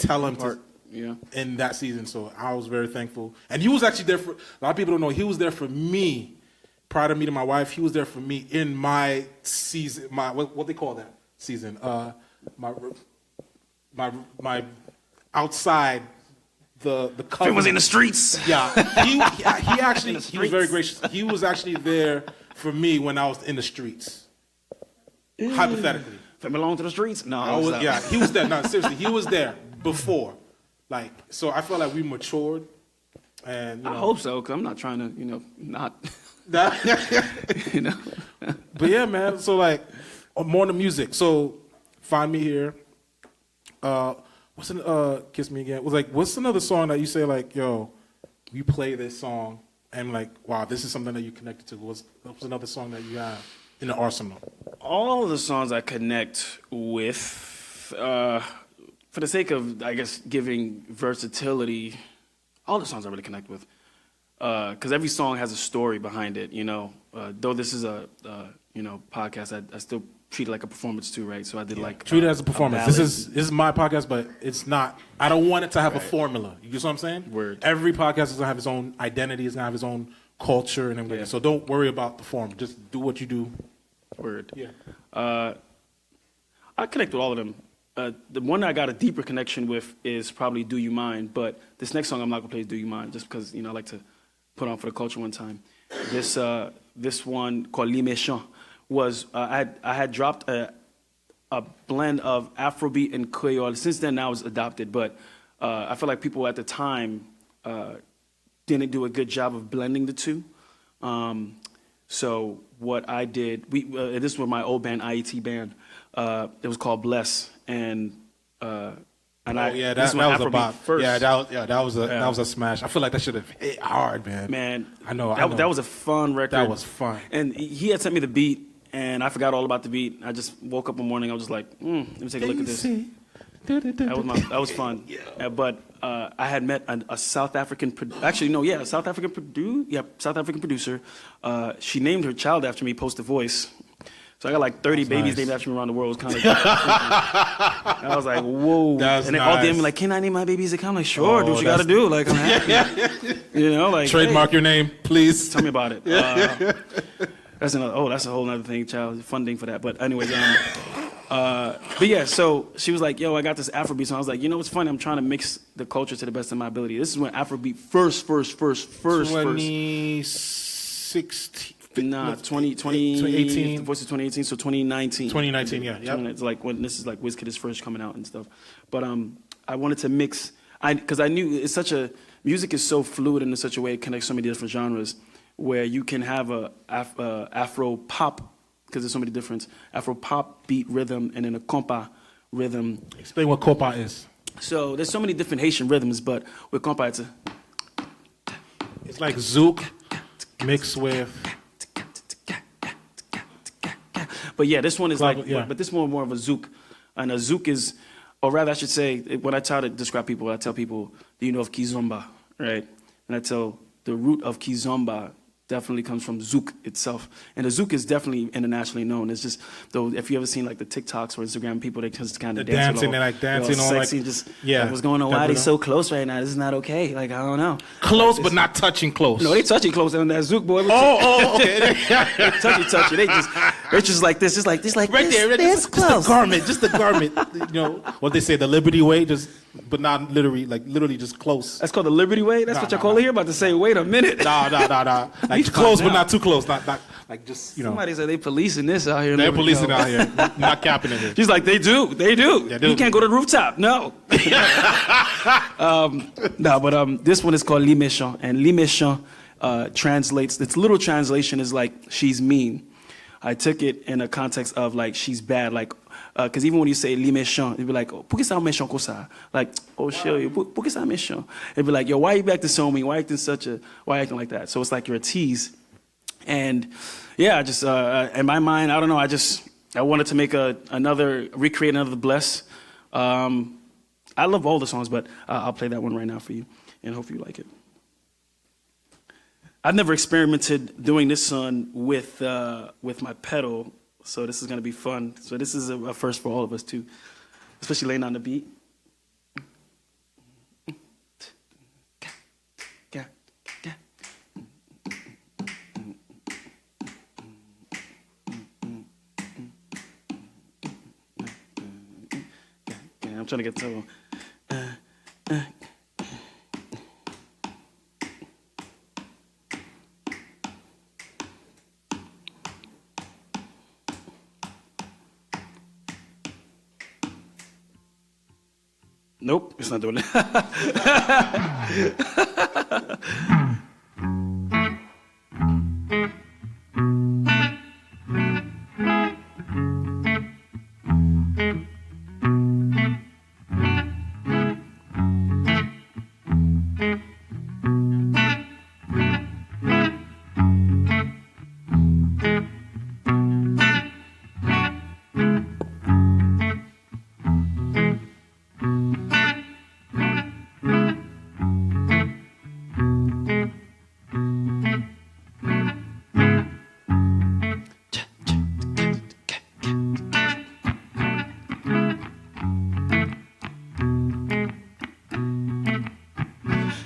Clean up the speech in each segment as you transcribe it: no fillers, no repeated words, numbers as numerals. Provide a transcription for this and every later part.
tell him to in that season. So I was very thankful. And he was actually there for, a lot of people don't know, he was there for me prior to meeting my wife. He was there for me in my season, my what they call that season, my outside the cover. He was in the streets. Yeah, he actually he was very gracious. He was actually there for me when I was in the streets. Hypothetically, if I belong to the streets, no, he was there. No, seriously, he was there before. Like, so I felt like we matured, and I hope so, because I'm not trying to, not. But yeah, man. So like, more on the music. So find me here. Kiss Me Again. Was like, what's another song that you say like, yo, you play this song and like, wow, this is something that you connected to. What's another song that you have in the arsenal? All of the songs I connect with, for the sake of, I guess, giving versatility, all the songs I really connect with. Because every song has a story behind it, Though this is a podcast, I still treat it like a performance too, right? So I did treat it as a performance. This is my podcast, but it's not. I don't want it to have a formula. You get what I'm saying? Word. Every podcast is gonna have its own identity. It's gonna have its own culture and everything. Yeah. So don't worry about the form. Just do what you do. Word. Yeah. I connect with all of them. The one I got a deeper connection with is probably Do You Mind, but this next song I'm not gonna play is Do You Mind just because I like to put on for the culture one time. This one called Les Méchants was I had dropped a blend of Afrobeat and Creole. Since then, now it's adopted, but I feel like people at the time didn't do a good job of blending the two. So what I did, this was my old band, IET band. It was called Bless, that was a bop. First. That was a smash. I feel like that should have hit hard, man. Man, I know. That was a fun record. That was fun. And he had sent me the beat, and I forgot all about the beat. I just woke up one morning. I was just like, let me take a look at this. That was fun. Yeah. But I had met a South African. South African producer. She named her child after me. Post the Voice. So I got like 30 babies named after me around the world. It was kind of I was like, whoa. That's and then nice. all them like, can I name my babies? I'm like, sure, do what you got to do. Like, I'm happy. Like trademark your name, please. Tell me about it. That's a whole other thing, child. Funding for that. But anyways, but yeah, so she was like, yo, I got this Afrobeat song. I was like, what's funny? I'm trying to mix the culture to the best of my ability. This is when Afrobeat first. 2016. 2018. The Voice is 2018, so 2019. 2019, yeah. Yep. It's like when this is like WizKid is first coming out and stuff. But I wanted to mix, because I knew music is so fluid in such a way it connects so many different genres, where you can have a Afro pop, because there's so many different Afro pop beat rhythm and then a compa rhythm. Explain what compa is. So there's so many different Haitian rhythms, but with compa it's like zouk mixed with. But yeah, this one is but this one more of a zouk. And a zouk is, or rather I should say, when I try to describe people, I tell people, do you know of Kizomba, right? And I tell the root of Kizomba definitely comes from zouk itself. And the zouk is definitely internationally known. It's just, though, if you ever seen like the TikToks or Instagram people, they just kind of dancing, they like dancing all sexy, like, just like, what's going on? Why are they so close right now? This is not okay. Like, I don't know. Close, but not touching close. No, they touching close on that zouk, boy. Okay. They touchy. They're just like this, right there. This close. Just the garment. What they say, the Liberty way, but not literally just close. That's called the Liberty way? That's what y'all call it here? About to say, wait a minute. Nah. Like close, but not too close. Not like just, Somebody said they policing this out here. They're policing out here. Not capping it here. She's like, they do. You can't go to the rooftop. No. This one is called Les Méchants. And Les Méchants translates, its literal translation is like, she's mean. I took it in a context of like, she's bad. Like, because even when you say les méchants, it'd be like, oh, pour que ça méchant comme ça? Like, oh, shit, pour que ça méchant? It'd be like, yo, why you acting so mean? Why acting like that? So it's like you're a tease. And yeah, I just, in my mind, I don't know, I wanted to make recreate another Bless. I love all the songs, but I'll play that one right now for you, and hope you like it. I've never experimented doing this song with my pedal, so this is gonna be fun. So this is a first for all of us too, especially laying on the beat. trying to get to. Nope, it's not doing it.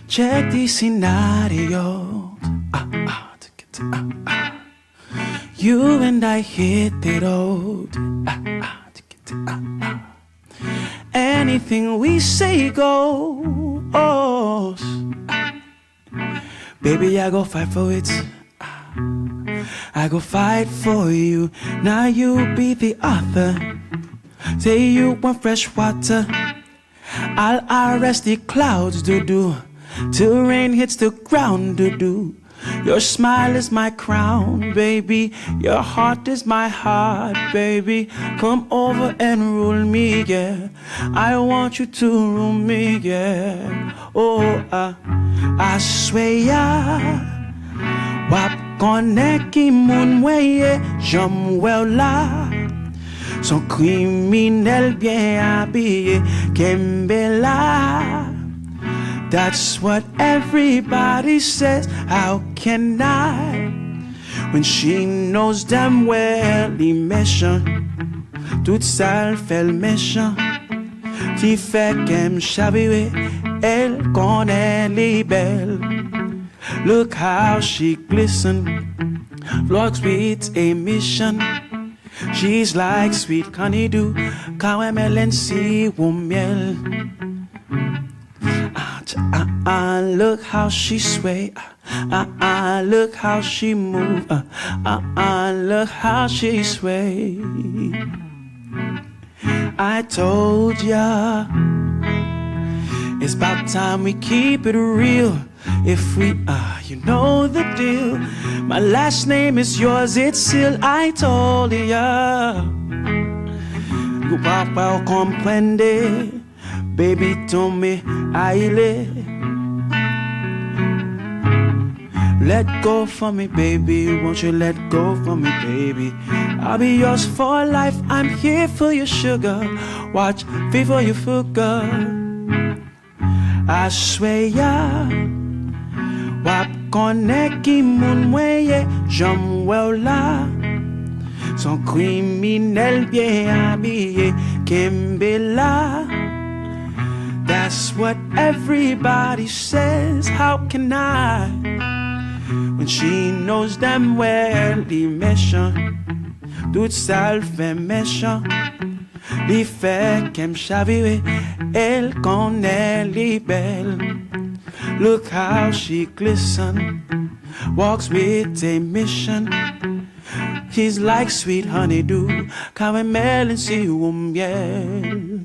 Check these scenarios. You and I hit it old. Anything we say goes. Baby, I go fight for it. I go fight for you. Now you be the author. Say you want fresh water. I'll arrest the clouds, do. Till rain hits the ground, do. Your smile is my crown, baby. Your heart is my heart, baby. Come over and rule me, yeah. I want you to rule me, yeah. Oh, I swear, yeah. Wap koneki moonweye, jam well la. Son criminel bien habillé, Kembela. That's what everybody says. How can I? When she knows damn well, les méchants, toute sale fait le méchant. Qui fait qu'elle me chavire, elle connaît les belles. Look how she glisten, vlogs with a mission. She's like sweet honeydew, caramel and sea ou miel. Look how she sway. Look how she move. Look how she sway. I told ya, it's about time we keep it real. If we you know the deal. My last name is yours, it's still. I told ya. You papa comprende. Baby told me aile. Let go for me, baby. Won't you let go for me, baby? I'll be yours for life. I'm here for your sugar. Watch before you forget. I swear ya. Wap koneki moonweye, jam well la. Son criminel bien habillé, Kembela. That's what everybody says. How can I? When she knows damn well, les méchants, toute sale fait méchant. Les fait qu'elle me chavire, elle connaît les belles. Look how she glisten, walks with a mission. She's like sweet honeydew, caramel and sea ou miel.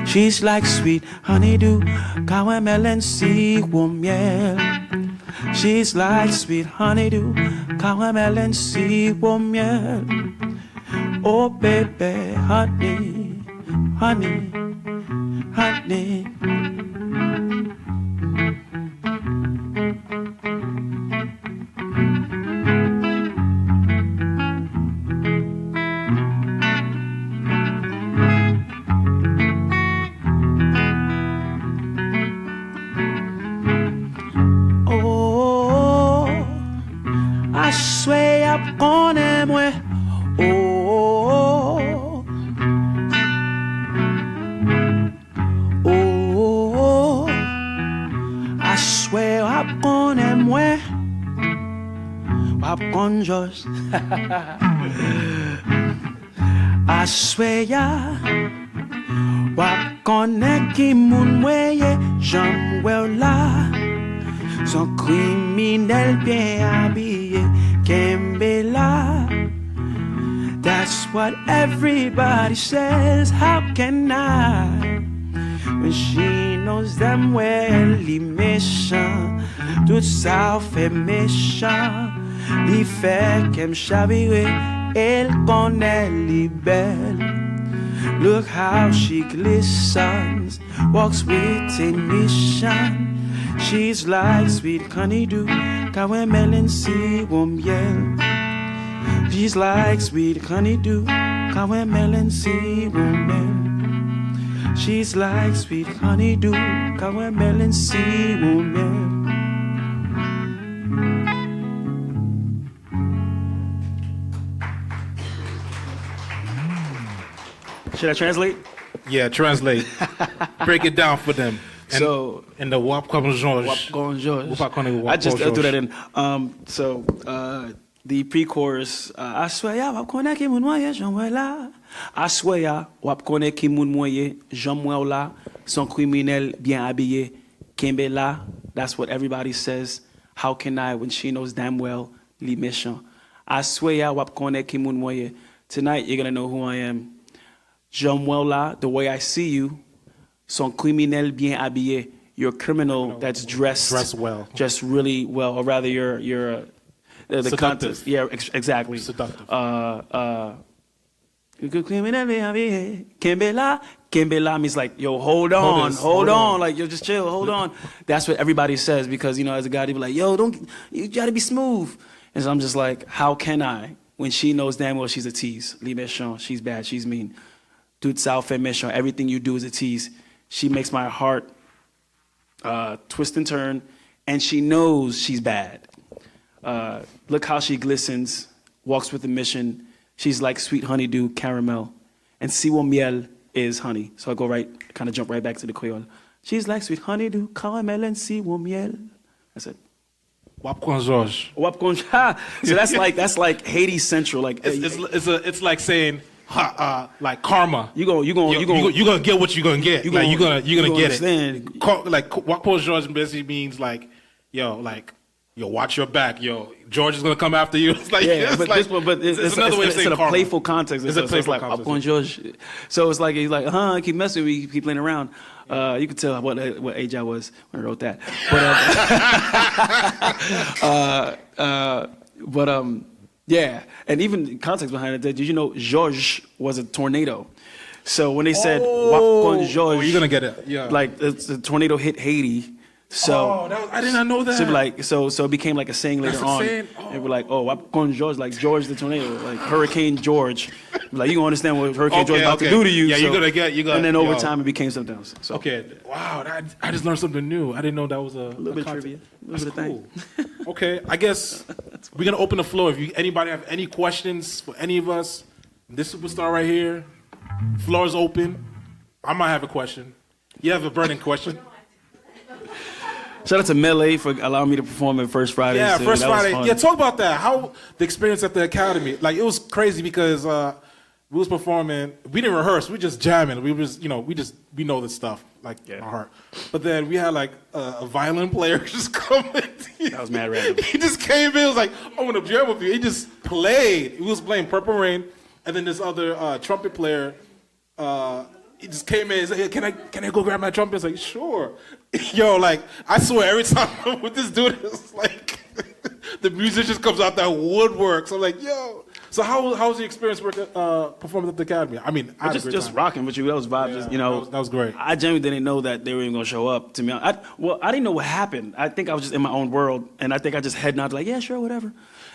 She's like sweet honeydew, caramel and sea ou miel. She's like sweet honeydew, caramel and sea ou miel. Oh baby, honey, honey, honey. I swear I'm gonna moi. Oh, oh, I swear I'm gonna moi. Popcorn Josh. I swear ya. konen ki moun mweye jam wè la. Son criminel bien habillé kembe la. That's what everybody says. How can I? When she knows them well, li méchant, tout ça fait méchant. Li fait qu'elle chavire, elle connaît li belle. Look how she glistens, walks with a mission. She's like sweet honeydew, caramel si ou miel. She's like sweet honeydew, caramel si ou miel. She's like sweet honeydew, caramel si ou miel. Should I translate? Yeah, translate. Break it down for them. And, So, in the Wap George. I just threw that in. The pre-chorus, I swear ya wap konen ki moun mwenye jam wè la. I swear ya wap konen ki moun mwenye jam wè la. Son criminel bien habillé kembe la. That's what everybody says. How can I when she knows damn well li méchant? I swear ya wap konen ki moun mwenye. Tonight you're gonna know who I am. Jam wè la, the way I see you. Son criminel bien habillé. You're a criminal that's dressed well. Just really well, or rather you're the context. Yeah, exactly. Seductive. Kembela means like, yo, hold on, like, yo, just chill, hold on. That's what everybody says because, you know, as a guy, they be like, yo, you gotta be smooth. And so I'm just like, how can I? When she knows damn well she's a tease. Li méchant, she's bad, she's mean. Toute ça fait méchant, everything you do is a tease. She makes my heart twist and turn, and she knows she's bad. Look how she glistens, walks with a mission. She's like sweet honeydew, caramel. And siwo miel is honey. So I kind of jump right back to the Creole. She's like sweet honeydew, caramel, and siwo miel. That's it. Wap George. So that's like Haiti Central. Like it's like saying like karma. You gonna get what you're gonna get. You're gonna get understand. it. Like Wap George basically means like, yo, watch your back, yo. George is gonna come after you. It's like, yeah, it's but like, it's another way of saying in a karma. playful context. It's a playful like context. Up on George. So it's like he's like, keep messing with me, keep playing around. You could tell what age I was when I wrote that. But yeah, and even context behind it. Did you know George was a tornado? So when they said Wap con George, you're gonna get it. Yeah, like the tornado hit Haiti. So I did not know that. So it became like a saying later on. And we're like, Wap con George, like George the tornado, like Hurricane George. Like you gonna understand what Hurricane George is about to do to you. Yeah, so, you're gonna get. And then over time it became something else. So. Okay, wow, I just learned something new. I didn't know that was a little bit trivia, a little bit of cool. Okay, I guess we're gonna open the floor. If anybody have any questions for any of us, this superstar right here, floor is open. I might have a question. You have a burning question? Shout out to Melee for allowing me to perform at First Friday. Yeah, too. First That Friday. was fun. Yeah, talk about that. How the experience at the Academy. Like, it was crazy because we was performing. We didn't rehearse. We just jamming. We was, we know this stuff like our heart. But then we had like a violin player just come in. That was mad random. He just came in. Was like, I want to jam with you. He just played. He was playing Purple Rain, and then this other trumpet player. He just came in and said, hey, can I go grab my trumpet? It's like, sure. Yo, like, I swear every time I'm with this dude, it's like the music just comes out that woodwork. So I'm like, yo. So how was the experience performing at the Academy? I mean, I just rocking with you. That was vibes. Yeah, that was great. I genuinely didn't know that they were even gonna show up to me. I didn't know what happened. I think I was just in my own world, and I think I just head nodded like, yeah, sure, whatever.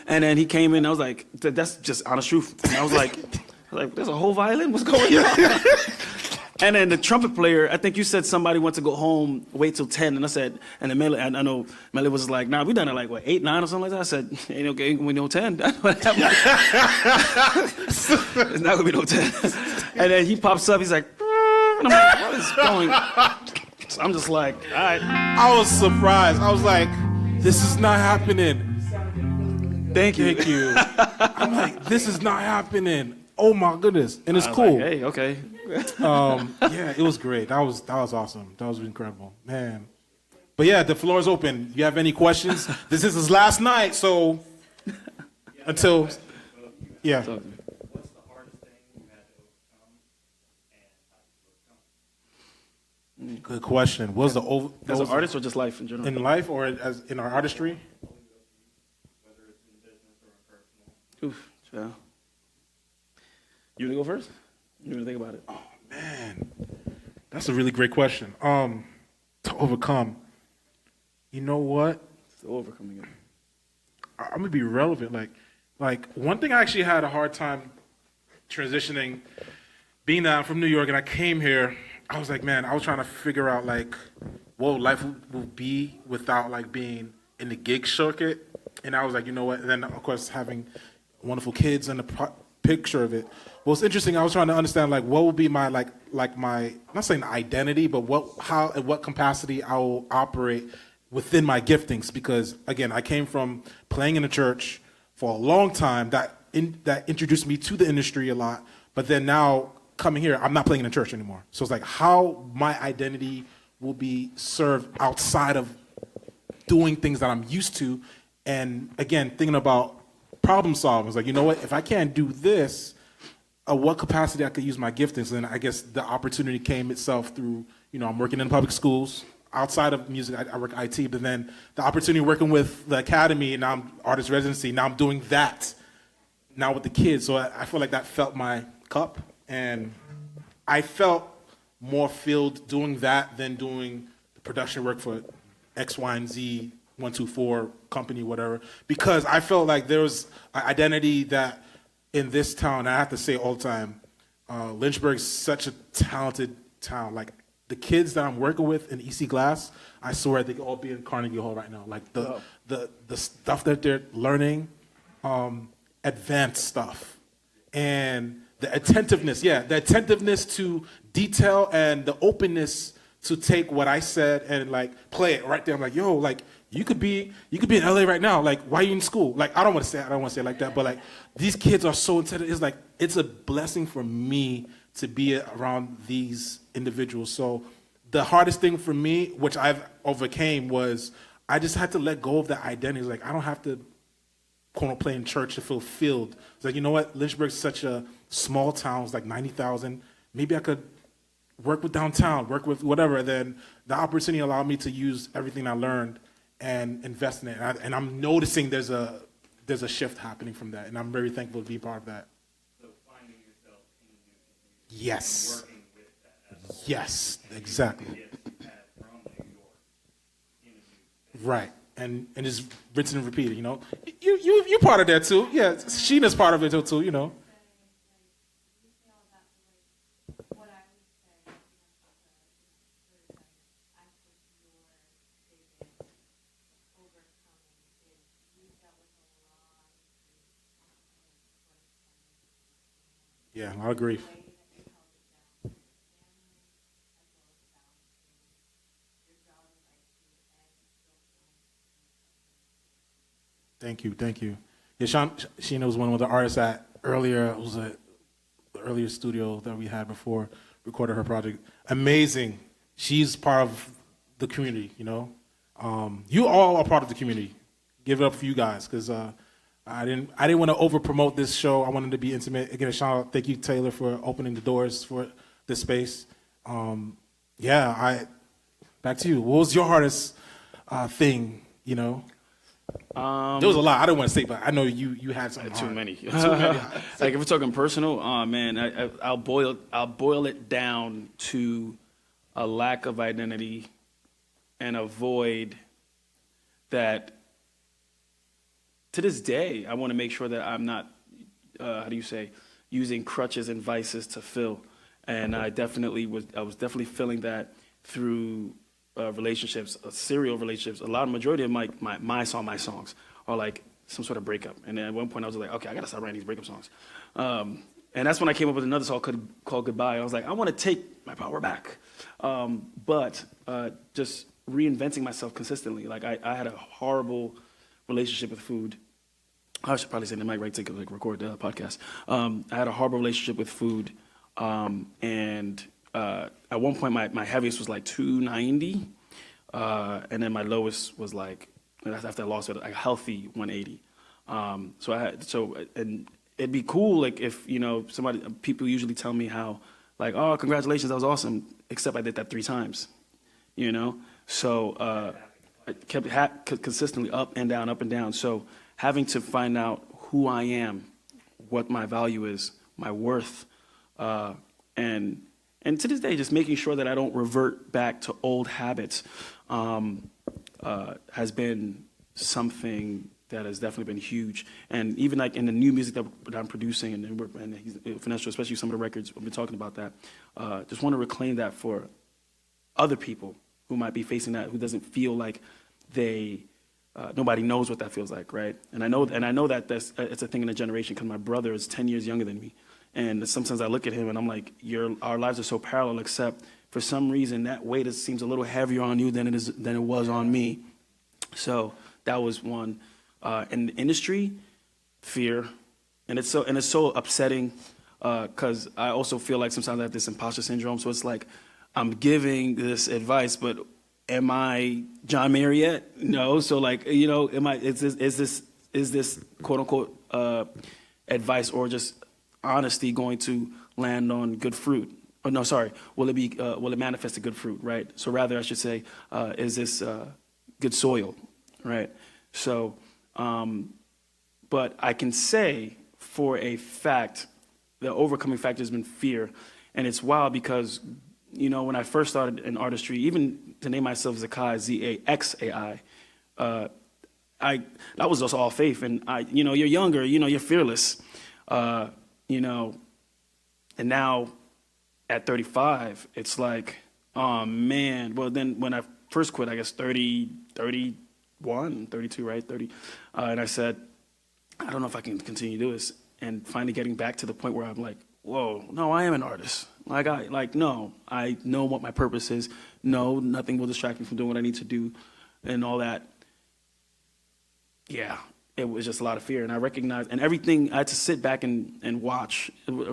And then he came in, and I was like, that's just honest truth. And I was like, there's a whole violin. What's going on? And then the trumpet player, I think you said somebody went to go home, wait till 10. And I said, and then Melly, I know Melly was like, nah, we done it like, 8, 9 or something like that. I said, ain't okay, we know 10. It's not gonna be no 10. And then he pops up, he's like, and I'm like, what is going on? So I'm just like, all right. I was surprised. I was like, this is not happening. Thank you. I'm like, this is not happening. Oh my goodness, and it's I was cool. like, hey, okay. Yeah, it was great. That was awesome. That was incredible, man. But yeah, the floor is open. You have any questions? This is his last night, so until yeah. So, What's the hardest thing you had to overcome, and how did you overcome? Good question. What was the over as an artist or just life in general? in life or as in our artistry? Whether it's in business or in personal. Oof, child. You want to go first? You want to think about it? Man, that's a really great question. To overcome. You know what? It's overcoming it. I'm gonna be relevant. Like one thing I actually had a hard time transitioning, being that I'm from New York and I came here. I was like, man, I was trying to figure out like what life will be without like being in the gig circuit. And I was like, you know what? And then of course having wonderful kids and the picture of it. Well, it's interesting. I was trying to understand like what would be my like my I'm not saying identity, but how in what capacity I will operate within my giftings. Because again, I came from playing in a church for a long time that introduced me to the industry a lot. But then now coming here, I'm not playing in a church anymore. So it's like how my identity will be served outside of doing things that I'm used to. And again, thinking about problem solving. It's like, you know what, if I can't do this, what capacity I could use my giftings. And I guess the opportunity came itself through, I'm working in public schools. Outside of music, I work IT, but then the opportunity working with the academy, and now I'm artist residency, now I'm doing that now with the kids. So I feel like that felt my cup. And I felt more filled doing that than doing the production work for X, Y, and Z, 124 company, whatever, because I felt like there was an identity that in this town, and I have to say all the time, Lynchburg's such a talented town. Like the kids that I'm working with in EC Glass, I swear they could all be in Carnegie Hall right now. Like the stuff that they're learning, advanced stuff, and the attentiveness to detail and the openness to take what I said and like play it right there. I'm like, yo, like you could be in LA right now. Like, why are you in school? Like, I don't want to say it like that, but like these kids are so intelligent. It's like it's a blessing for me to be around these individuals. So the hardest thing for me, which I've overcame, was I just had to let go of that identity. It's like I don't have to quote unquote play in church to feel filled. It's like, you know what? Lynchburg's such a small town. It's like 90,000. Maybe I could work with downtown, work with whatever. Then the opportunity allowed me to use everything I learned and invest in it. And I'm noticing there's a shift happening from that, and I'm very thankful to be part of that. So finding yourself in the new community, Yes. working with that. As Yes, exactly. from New York in a new Right. And just rinse and repeat it, You're part of that too. Yeah, Sheena's part of it too, Yeah, I agree. Thank you. Yeah, Sheena was one of the artists that earlier, it was the earlier studio that we had before, recorded her project. Amazing. She's part of the community, You all are part of the community. Give it up for you guys, because I didn't want to over promote this show. I wanted to be intimate. Again, a shout out, thank you, Taylor, for opening the doors for this space. Back to you. What was your hardest thing, there was a lot. I don't want to say, but I know you had something Too hard. many. Too many. Like if we're talking personal, man, I'll boil it down to a lack of identity and a void that to this day I want to make sure that I'm not using crutches and vices to fill. And I was definitely feeling that through relationships, serial relationships. Majority of my songs are like some sort of breakup. And then at one point I was like, okay, I gotta start writing these breakup songs. And that's when I came up with another song called Goodbye. I was like, I want to take my power back. But just reinventing myself consistently. Like I had a horrible relationship with food. I should probably say the mic right to like record the podcast. I had a horrible relationship with food, and at one point my heaviest was like 290, and then my lowest was like after I lost it, like a healthy 180. And it'd be cool like if people usually tell me how like, oh, congratulations, that was awesome, except I did that 3 times, you know. So I kept consistently up and down, up and down. So having to find out who I am, what my value is, my worth, and to this day, just making sure that I don't revert back to old habits has been something that has definitely been huge. And even like in the new music that I'm producing, and Financial, especially some of the records, we've been talking about that. Just want to reclaim that for other people who might be facing that, who doesn't feel like nobody knows what that feels like, right? And I know that it's a thing in a generation because my brother is 10 years younger than me. And sometimes I look at him and I'm like, our lives are so parallel, except for some reason that weight seems a little heavier on you than it was on me. So that was one. In the industry, fear, and it's so upsetting because I also feel like sometimes I have this imposter syndrome. So it's like I'm giving this advice, but am I John Mayer yet? No. So like is this quote unquote advice or just honesty going to land on good fruit? Oh no, sorry. Will it manifest a good fruit? Right. So rather, I should say, is this good soil? Right. So. But I can say for a fact, the overcoming factor has been fear. And it's wild because, when I first started in artistry, even to name myself Zaxai, Z-A-X-A-I, that was just all faith. And you're younger, you're fearless, and now at 35, it's like, oh man. Well, then when I first quit, I guess 32, right? 30. And I said, I don't know if I can continue to do this. And finally getting back to the point where I'm like, whoa, no, I am an artist. No, I know what my purpose is. No, nothing will distract me from doing what I need to do and all that. Yeah, it was just a lot of fear. And I recognized, and everything, I had to sit back and watch,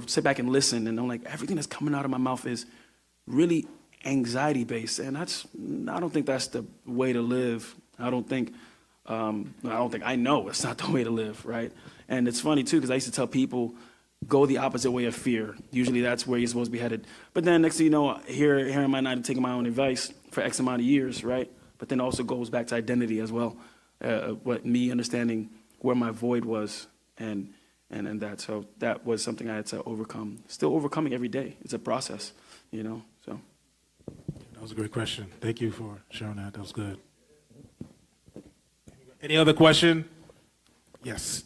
sit back and listen. And I'm like, everything that's coming out of my mouth is really anxiety based. And I don't think that's the way to live. I know it's not the way to live, right? And it's funny too, because I used to tell people, go the opposite way of fear. Usually that's where you're supposed to be headed. But then next thing you know, here am I not taking my own advice for X amount of years, right? But then also goes back to identity as well. Me understanding where my void was and that. So that was something I had to overcome. Still overcoming every day. It's a process, so. That was a great question. Thank you for sharing that. That was good. Any other question? Yes.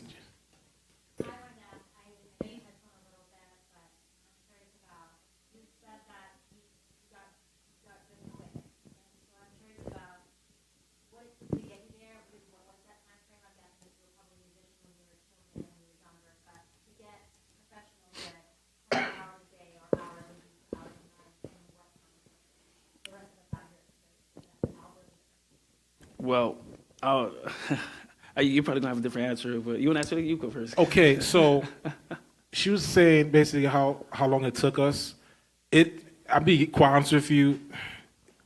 I wanted to ask, I know you touched on a little bit, but I'm curious about, you said that you got good quick. And so I'm curious about what to get you there, what was that time frame? I'm guessing you were probably a musician when you were children and when you were younger, but to get professional with 4 hours a day or hours a week, hours a night, and what the rest of the 5 years that album. Well, you're probably gonna have a different answer, but you want to answer? You go first. Okay, so she was saying basically how long it took us. I'll be quite honest with you.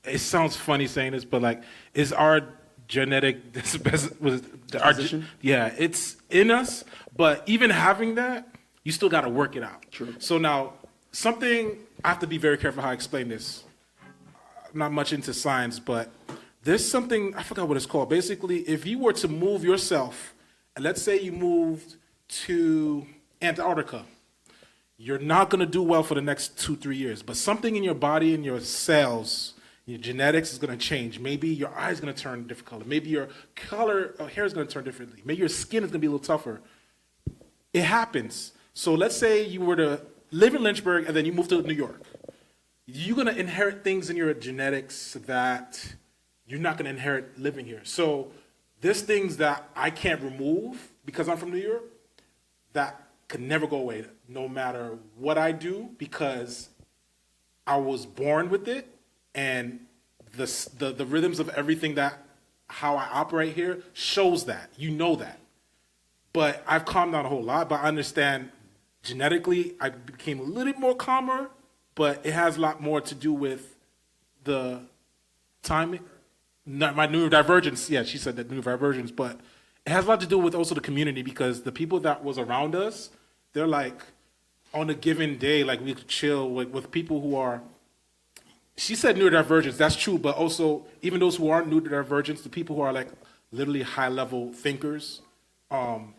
It sounds funny saying this, but like, is our genetic Disposition? Yeah, it's in us. But even having that, you still got to work it out. True. So now, I have to be very careful how I explain this. I'm not much into science, but there's something, I forgot what it's called. Basically, if you were to move yourself, and let's say you moved to Antarctica, you're not going to do well for the next 2-3 years. But something in your body and your cells, your genetics is going to change. Maybe your eye is going to turn a different color. Maybe your color of hair is going to turn differently. Maybe your skin is going to be a little tougher. It happens. So let's say you were to live in Lynchburg and then you move to New York. You're going to inherit things in your genetics that you're not going to inherit living here. So there's things that I can't remove because I'm from New York that could never go away, no matter what I do, because I was born with it, and the rhythms of everything how I operate here shows that. You know that. but I've calmed down a whole lot. But I understand genetically, I became a little bit more calmer, but it has a lot more to do with the timing. Not my neurodivergence. Yeah, she said that neurodivergence, but it has a lot to do with also the community because the people that was around us, they're like on a given day, like we could chill with people who are. She said neurodivergence. That's true, but also even those who aren't neurodivergents, the people who are like literally high level thinkers, and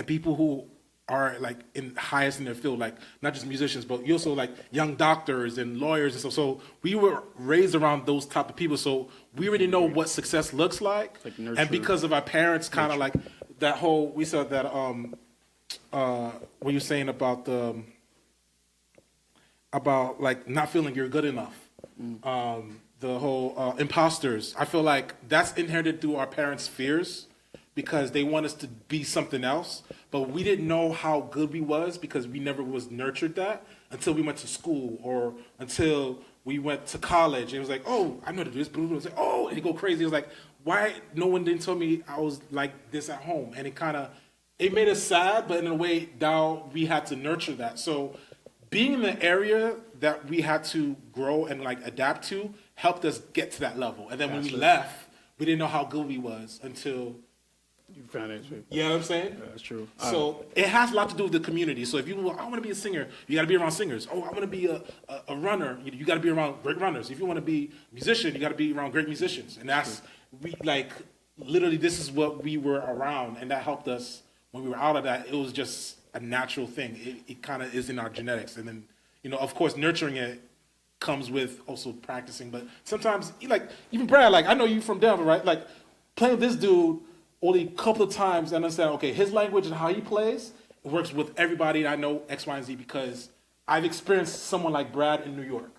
people who are like highest in their field, like not just musicians, but you also like young doctors and lawyers and stuff. So we were raised around those type of people, so we already know what success looks like. And because of our parents, kind of like that whole we saw that what you're saying about the about like not feeling you're good enough. The whole imposters. I feel like that's inherited through our parents' fears because they want us to be something else, but we didn't know how good we was because we never was nurtured that until we went to school or until we went to college. It was like, oh, I know how to do this. It was like, oh, and you go crazy. It was like, why no one didn't tell me I was like this at home? And it made us sad, but in a way, now we had to nurture that. So being in the area that we had to grow and like adapt to helped us get to that level. And then when we left, we didn't know how good we was until You found it. you know what I'm saying? Yeah, that's true. So it has a lot to do with the community. So if I want to be a singer, you got to be around singers. Oh, I want to be a runner. You got to be around great runners. If you want to be a musician, you got to be around great musicians. And that's literally this is what we were around, and that helped us when we were out of that. It was just a natural thing. It kind of is in our genetics, and then of course, nurturing it comes with also practicing. But sometimes, even Brad, I know you from Denver, right? Like playing with this dude only a couple of times and understand, okay, his language and how he plays works with everybody that I know X, Y, and Z because I've experienced someone like Brad in New York.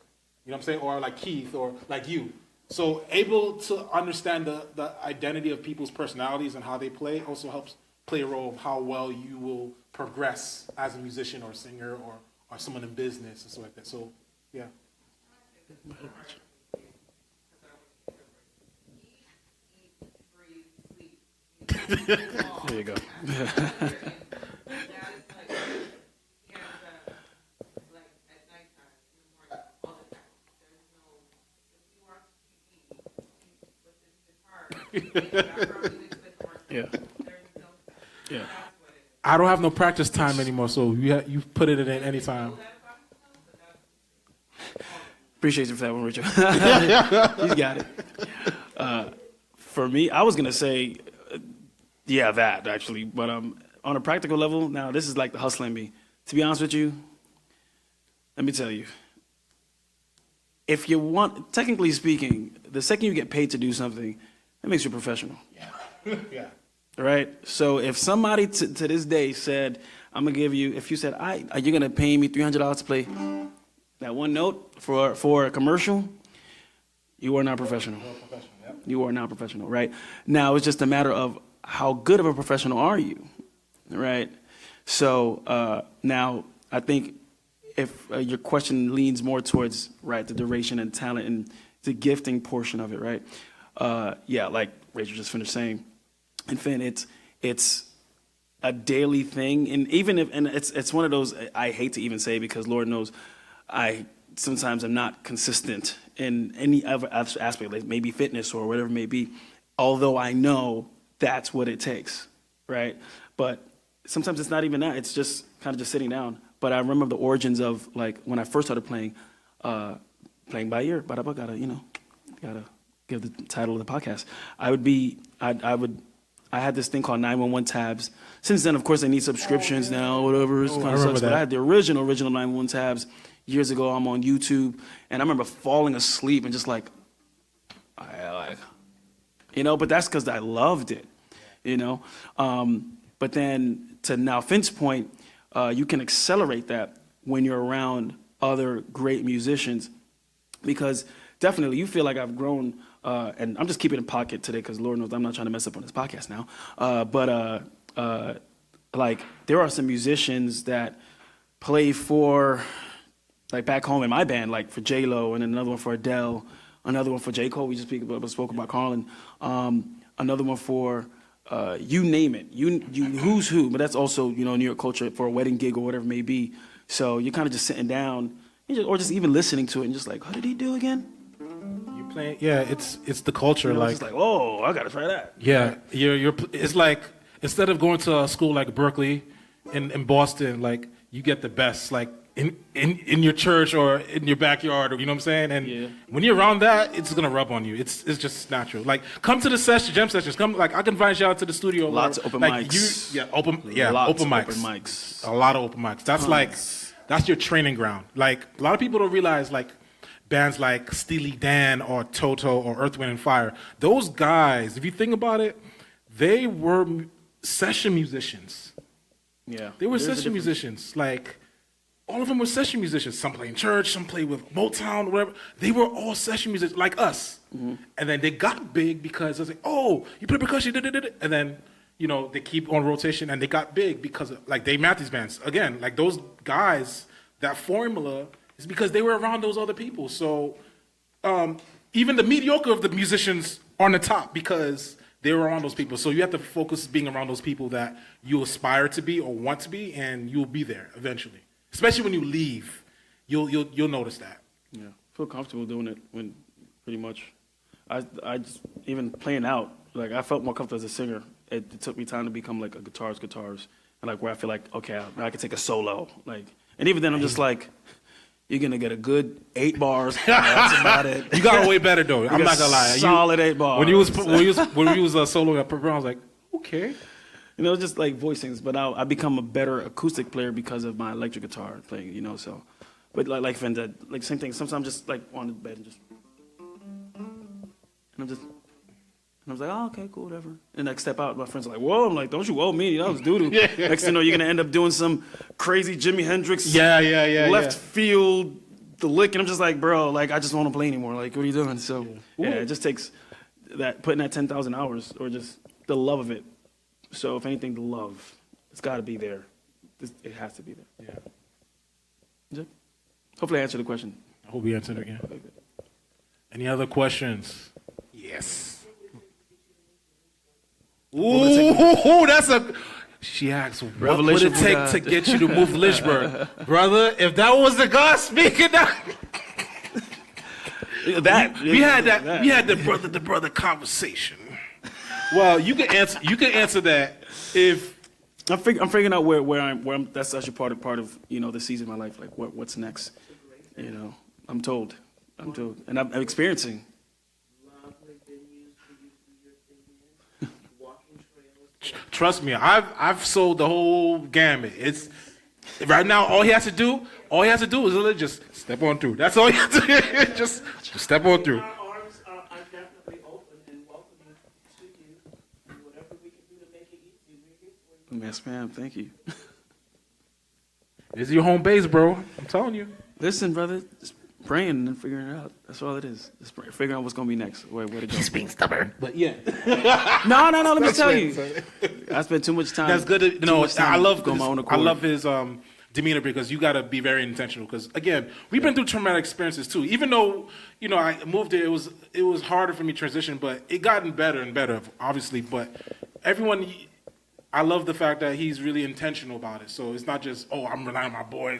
You know what I'm saying? Or like Keith or like you. So able to understand the identity of people's personalities and how they play also helps play a role of how well you will progress as a musician or singer or someone in business and stuff like that. So, yeah. There you go. Yeah. Yeah. I don't have no practice time anymore, so you put it in any time. Appreciate you for that one, Richard. He's got it. For me, I was going to say, yeah, that actually. But on a practical level, now this is like the hustling me. To be honest with you, let me tell you. If you want, technically speaking, the second you get paid to do something, that makes you a professional. Yeah. Yeah. Right? So if somebody to this day said, I'm going to give you, if you said, are you going to pay me $300 to play that one note for a commercial, you are not professional. You are not professional, right? Now, it's just a matter of how good of a professional are you, right? So now I think if your question leans more towards, right, the duration and talent and the gifting portion of it, right? Yeah, like Rachel just finished saying, and Finn, it's a daily thing, and even if, and it's one of those I hate to even say because Lord knows I sometimes am not consistent in any other aspect, like maybe fitness or whatever it may be, although I know that's what it takes, right? But sometimes it's not even that, it's just kind of just sitting down. But I remember the origins of like when I first started playing by ear, but I gotta give the title of the podcast. I had this thing called 911 tabs. Since then, of course, they need subscriptions now, whatever. It kind of sucks. But I had the original 911 tabs years ago. I'm on YouTube, and I remember falling asleep and just but that's because I loved it, But then to now Finn's point, you can accelerate that when you're around other great musicians, because definitely you feel like I've grown. And I'm just keeping it in pocket today because Lord knows I'm not trying to mess up on this podcast now. Like there are some musicians that play for, like back home in my band, like for J-Lo, and another one for Adele, another one for J. Cole. We just spoke about Carlin. Another one for you name it, you who's who. But that's also New York culture for a wedding gig or whatever it may be. So you're kind of just sitting down, or just even listening to it and just like, what did he do again? You playing? Yeah, it's the culture. It's Like, just like, oh, I gotta try that. yeah, you're. It's like instead of going to a school like Berkeley in Boston, like you get the best, like in your church or in your backyard, or you know what I'm saying. And when you're around that, it's gonna rub on you. It's just natural. Like come to the jam sessions. Come, like I can invite you out to the studio. Lots of open mics. Open mics. A lot of open mics. That's your training ground. Like a lot of people don't realize, like bands like Steely Dan or Toto or Earth, Wind and Fire. Those guys, if you think about it, they were session musicians. Yeah, They were session musicians. Like, all of them were session musicians. Some play in church, some play with Motown, whatever. They were all session musicians, like us. And then they got big because it was like, oh, you play percussion, and then, they keep on rotation, and they got big because of, like, Dave Matthews Bands. Again, like, those guys, that formula is because they were around those other people. So, even the mediocre of the musicians are on the top because they were around those people. So you have to focus being around those people that you aspire to be or want to be, and you'll be there eventually. Especially when you leave, you'll notice that. Yeah, feel comfortable doing it when pretty much. I just, even playing out, like I felt more comfortable as a singer. It took me time to become like a guitarist, and like where I feel like okay, I can take a solo. Like, and even then I'm just like, you're gonna get a good 8 bars. That's about it. You got way better though. I'm not gonna lie. Solid 8 bars. When you was soloing at Purple, I was like, okay. Just like voicings, but I become a better acoustic player because of my electric guitar playing, so. But like Finn said, like same thing. Sometimes I'm just like on the bed and just, and I was like, oh, okay, cool, whatever. And I step out, my friends are like, whoa, I'm like, don't you owe me, that was doo-doo. Next thing you know, you're gonna end up doing some crazy Jimi Hendrix left field, the lick, and I'm just like, bro, like I just don't wanna play anymore. Like, what are you doing? So it just takes putting that 10,000 hours or just the love of it. So if anything, the love, it's got to be there. It has to be there. Yeah. Is it? Hopefully I answered the question. I hope we answered again. Any other questions? Yes. Ooh, that's a... She asked, what would it take to get you to move to Lynchburg? Brother, if that was the God speaking, we had the brother conversation. Well, you can answer that if I'm figuring out where I'm. That's actually part of the season of my life. Like what's next? I'm told, and I'm experiencing. Trust me, I've sold the whole gamut. It's right now. All he has to do is literally just step on through. That's all he has to do. Just step on through. Our arms are definitely open and welcoming to you. And whatever we can do to make it easy, we're here for you. Yes, ma'am. Thank you. This is your home base, bro. I'm telling you. Listen, brother, just praying and figuring it out. That's all it is. Just figuring out what's gonna be next. Where to go. He's being stubborn, but yeah. No. Let me tell you. I spent too much time. That's good. I love his demeanor because you got to be very intentional. Because again, we've been through traumatic experiences too. Even though I moved here, it was harder for me to transition, but it gotten better and better, obviously. But I love the fact that he's really intentional about it. So it's not just, I'm relying on my boy,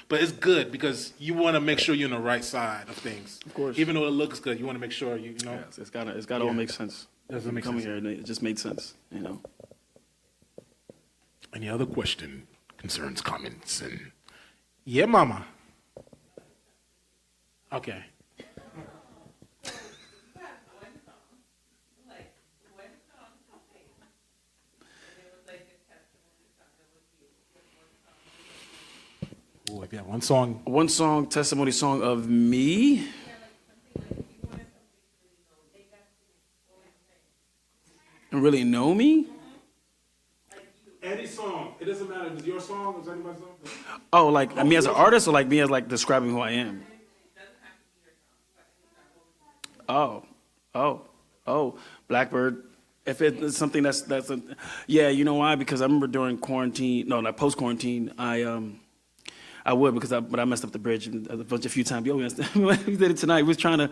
but it's good because you want to make sure you're on the right side of things. Of course. Even though it looks good, you want to make sure you know. Yes, it's got to all make sense. Doesn't make Coming sense. here, it just made sense, Any other question, concerns, comments, and yeah, mama. Okay. Oh, if you have one song. One song, testimony song of me. And really know me? Any song. It doesn't matter if it's your song or anybody's song. Oh, like me as an artist or like me as like describing who I am? Oh, Blackbird. If it's something that's yeah, you know why? Because I remember during quarantine, not post-quarantine, I would because I messed up the bridge a few times. Yo, we did it tonight. We was trying to.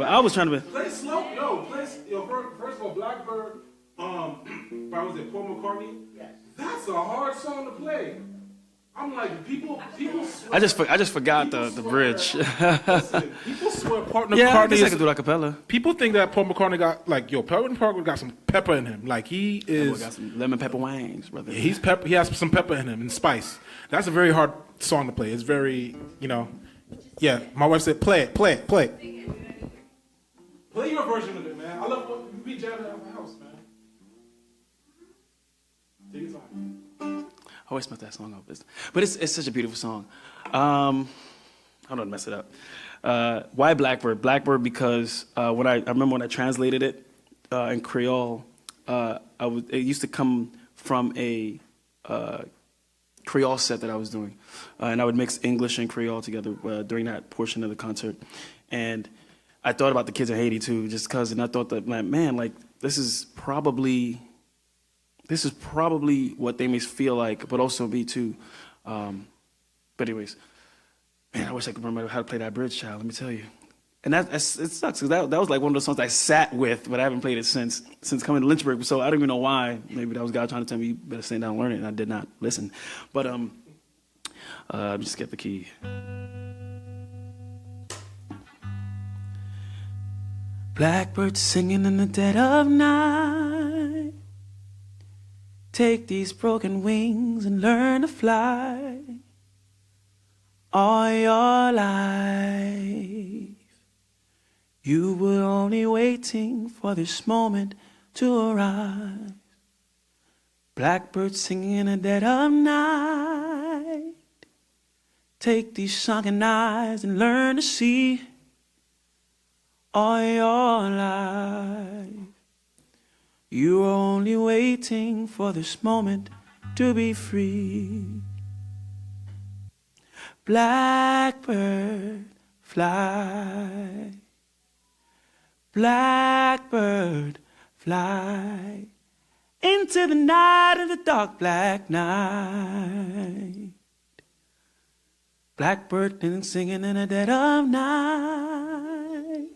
I was trying to. Play slow. Yo, first of all, Blackbird By was it Paul McCartney? Yes. That's a hard song to play. I'm like, people swear. I just forgot the bridge. Listen, people swear Paul Yeah, I McCartney guess I is. could do a cappella. People think that Paul McCartney got like, yo, Paul McCartney got some pepper in him. Like he Boy, is. got some lemon pepper wings, brother. He's pepper. He has some pepper in him and spice. That's a very hard song to play. It's very, Yeah, my wife said, play it. Play your version of it, man. I love what we jamming at my house, man. Take your time. I always mess that song up. But it's such a beautiful song. I don't mess it up. Why Blackbird? Blackbird because I remember when I translated it in Creole, it used to come from a Creole set that I was doing. And I would mix English and Creole together during that portion of the concert. And I thought about the kids in Haiti too, just because, and I thought that, man, like, this is probably what they may feel like, but also me too. But anyways, man, I wish I could remember how to play that bridge, child. Let me tell you. And it sucks because that was like one of those songs I sat with, but I haven't played it since coming to Lynchburg. So I don't even know why. Maybe that was God trying to tell me you better sit down and learn it, and I did not listen. But just get the key. Blackbird singing in the dead of night. Take these broken wings and learn to fly all your life. You were only waiting for this moment to arise. Blackbird singing in the dead of night. Take these sunken eyes and learn to see all your life. You were only waiting for this moment to be free. Blackbird, fly. Blackbird, fly into the night of the dark black night. Blackbird singing in the dead of night.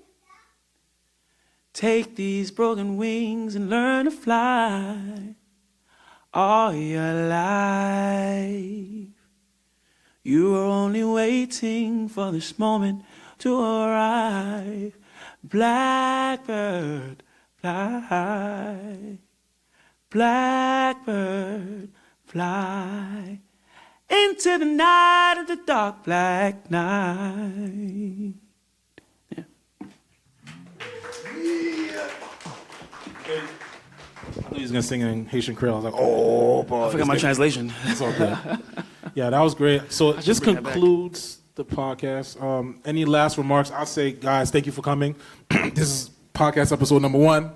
Take these broken wings and learn to fly all your life. You were only waiting for this moment to arrive. Blackbird, fly. Blackbird, fly into the night of the dark black night. Yeah. I knew he was gonna sing in Haitian Creole. I was like, oh boy. I forgot my translation. It's all good. Yeah, that was great. So this bring that back. concludes the podcast. Any last remarks? I'll say, guys, thank you for coming. This is podcast episode number 1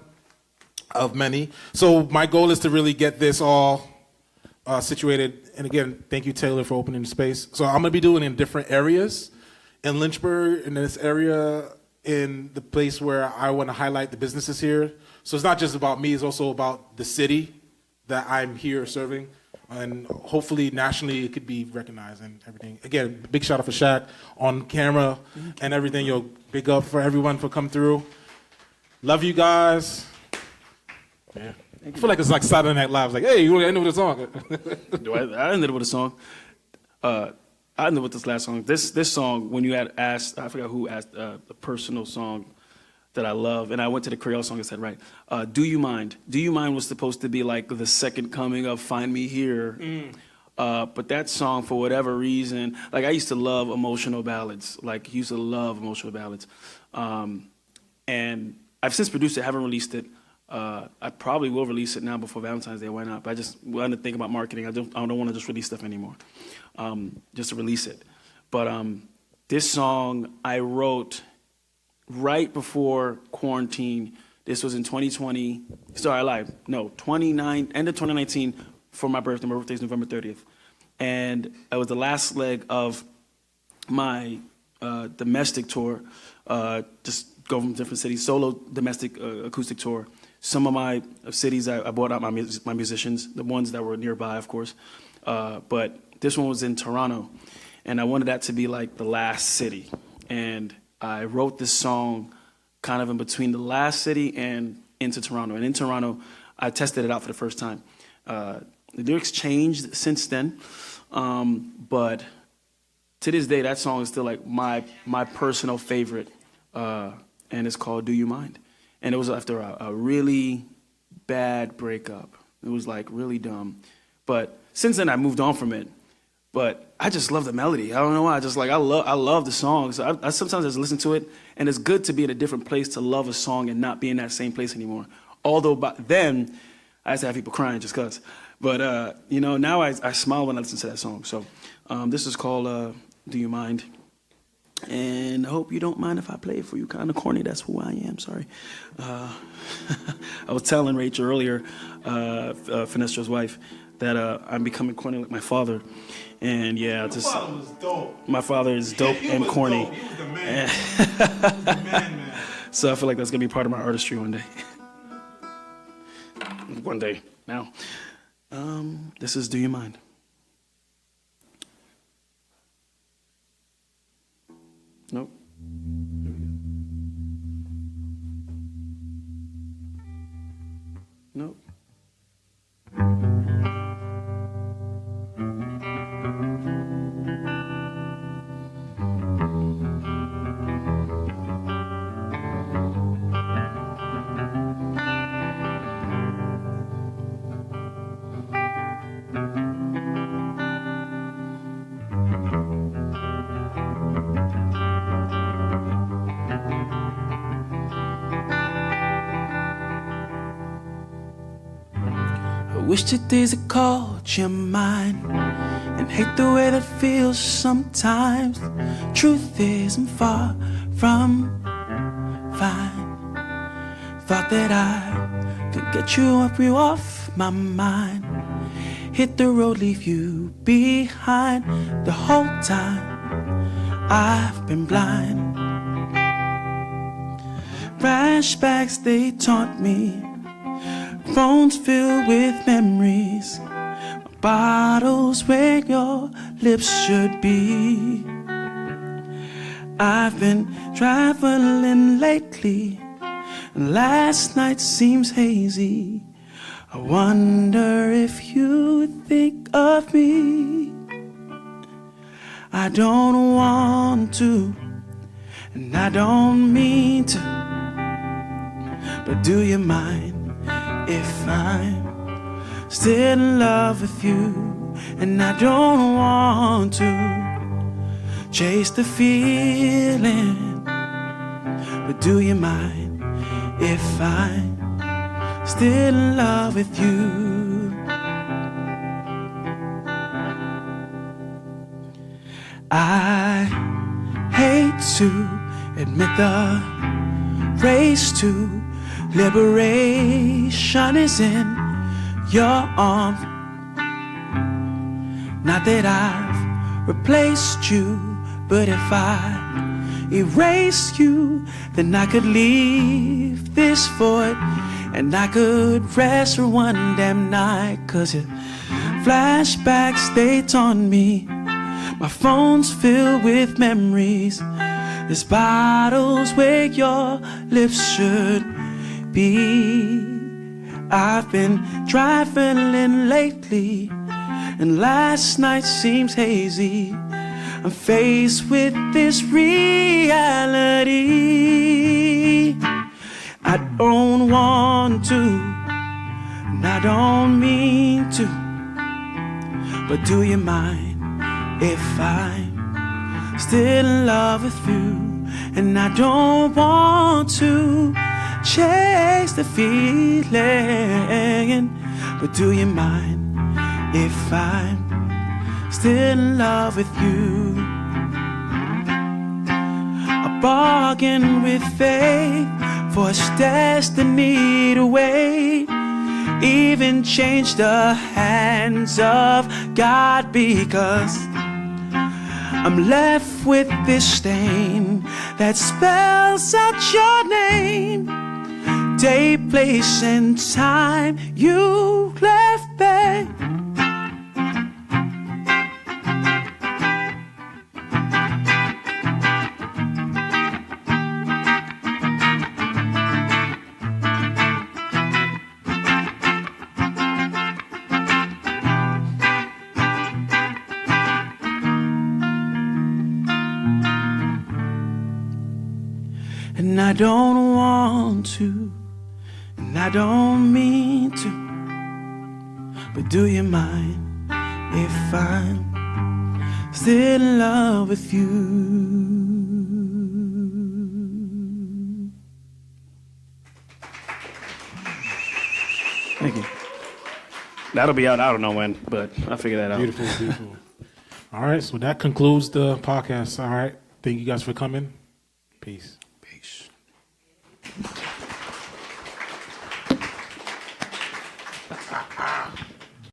of many. So my goal is to really get this all situated. And again, thank you, Taylor, for opening the space. So I'm gonna be doing it in different areas in Lynchburg, in this area, in the place where I want to highlight the businesses here. So it's not just about me, it's also about the city that I'm here serving. And hopefully nationally it could be recognized and everything. Again, big shout out for Shaq on camera and everything. Yo, big up for everyone for coming through. Love you guys. Yeah. I feel like it's like Saturday Night Live. It's like, hey, you want to end with a song? I ended with a song. I ended with this last song. This song, when you had asked, I forgot who asked the personal song that I love, and I went to the Creole song and said, right, Do You Mind? Do You Mind was supposed to be like the second coming of Find Me Here. But that song, for whatever reason, like I used to love emotional ballads. And I've since produced it, haven't released it. I probably will release it now before Valentine's Day. Why not? But I just want to think about marketing. I don't want to just release stuff anymore, just to release it. But this song I wrote right before quarantine. This was in 2020. Sorry, I lied. No, end of 2019 for my birthday. My birthday is November 30th. And it was the last leg of my domestic tour, just go from different cities, solo domestic acoustic tour. Some of my cities, I brought out my musicians, the ones that were nearby, of course. But this one was in Toronto. And I wanted that to be like the last city. And I wrote this song kind of in between the last city and into Toronto. And in Toronto, I tested it out for the first time. The lyrics changed since then, but to this day, that song is still like my personal favorite, and it's called "Do You Mind?" And it was after a really bad breakup. It was like really dumb, but since then I moved on from it. But I just love the melody. I don't know why. I love the song. So I sometimes just listen to it, and it's good to be in a different place to love a song and not be in that same place anymore. Although back then, I used to have people crying just cause. But now I smile when I listen to that song. So this is called "Do You Mind?" And I hope you don't mind if I play it for you. Kind of corny. That's who I am. Sorry. I was telling Rachel earlier, Finestra's wife, that I'm becoming corny like my father. And yeah, My father was dope. My father is dope He and was corny. dope. He was the man. He was the man. So I feel like that's gonna be part of my artistry one day. One day now. This is "Do You Mind?" Nope. Here we go. Nope. I wish the days I called you mine, and hate the way that feels sometimes. Truth is I'm far from fine. Thought that I could get you off my mind. Hit the road, leave you behind. The whole time I've been blind. Flashbacks, they taunt me. Phones filled with memories. Bottles where your lips should be. I've been traveling lately, and last night seems hazy. I wonder if you think of me. I don't want to, and I don't mean to, but do you mind if I'm still in love with you? And I don't want to chase the feeling, but do you mind if I'm still in love with you? I hate to admit the race to liberation is in your arms. Not that I've replaced you, but if I erase you, then I could leave this void, and I could rest for one damn night. Cause your flashbacks, they taunt me. My phone's filled with memories. There's bottles where your lips should be. I've been traveling lately, and last night seems hazy. I'm faced with this reality. I don't want to, and I don't mean to, but do you mind if I'm still in love with you? And I don't want to chase the feeling, but do you mind if I'm still in love with you? A bargain with fate, forced destiny to wait, even change the hands of God, because I'm left with this stain that spells out your name. Day, place, and time you left, babe. and I don't want to, and I don't mean to. But do you mind if I'm still in love with you? Thank you. That'll be out, I don't know when, but I'll figure that out. Beautiful, beautiful. All right, so that concludes the podcast. All right, thank you guys for coming. Peace. Peace.